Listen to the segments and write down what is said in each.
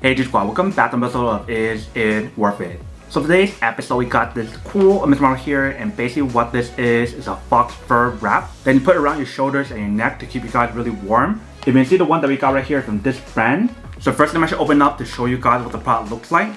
Hey G-Squad, welcome back to an episode of Is It Worth It? So today's episode we got this cool image model here, and basically what this is a fox fur wrap. Then you put it around your shoulders and your neck to keep you guys really warm. If you can see the one that we got right here from this brand. So first let me actually open up to show you guys what the product looks like.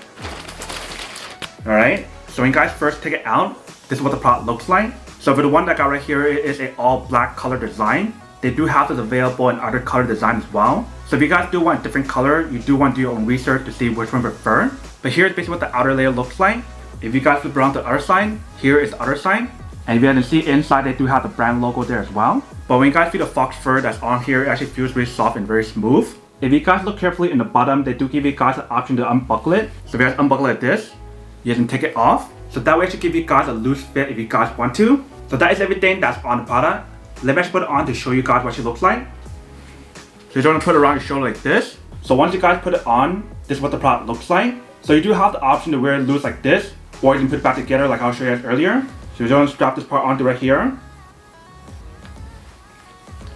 Alright, so when you guys first take it out, this is what the product looks like. So for the one that I got right here, it is an all black color design. They do have this available in other color designs as well. So if you guys do want a different color, you do want to do your own research to see which one you prefer. But here's basically what the outer layer looks like. If you guys flip around to the other side, here is the other side. And if you guys can see inside, they do have the brand logo there as well. But when you guys see the fox fur that's on here, it actually feels really soft and very smooth. If you guys look carefully in the bottom, they do give you guys an option to unbuckle it. So if you guys unbuckle it like this, you can take it off. So that way it should give you guys a loose fit if you guys want to. So that is everything that's on the product. Let me just put it on to show you guys what she looks like. So you're going to put it around your shoulder like this. So once you guys put it on, this is what the product looks like. So you do have the option to wear it loose like this, or you can put it back together like I'll show you guys earlier. So you're going to strap this part onto right here.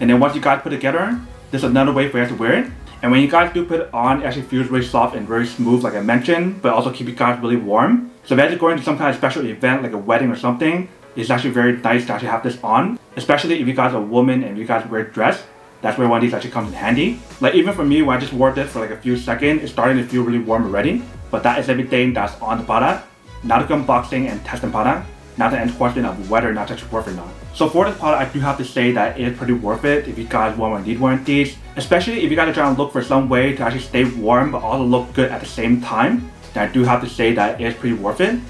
And then once you guys put it together, this is another way for you guys to wear it. And when you guys do put it on, it actually feels really soft and very smooth like I mentioned, but also keep you guys really warm. So if you guys are going to some kind of special event like a wedding or something, it's actually very nice to actually have this on. Especially if you guys are a woman and you guys wear a dress. That's where one of these actually comes in handy. Like even for me, when I just wore this for like a few seconds, it's starting to feel really warm already. But that is everything that's on the product. Now to unboxing and testing product. Now to end question of whether or not it's worth it or not. So for this product, I do have to say that it is pretty worth it if you guys want to need one of these. Especially if you guys are trying to look for some way to actually stay warm but also look good at the same time. Then I do have to say that it is pretty worth it.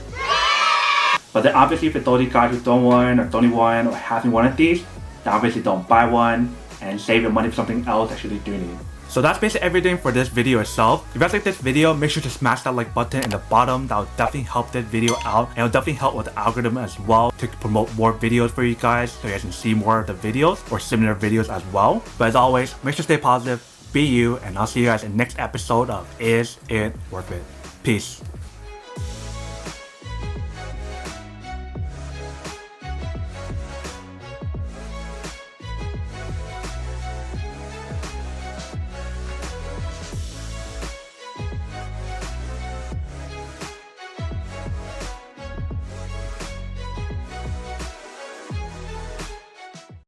But then obviously for those of you guys who don't want or don't need one or haven't one of these, then obviously don't buy one and save your money for something else that you really do need. So that's basically everything for this video itself. If you guys like this video, make sure to smash that like button in the bottom. That will definitely help this video out, and it will definitely help with the algorithm as well to promote more videos for you guys so you guys can see more of the videos or similar videos as well. But as always, make sure to stay positive, be you, and I'll see you guys in the next episode of Is It Worth It? Peace.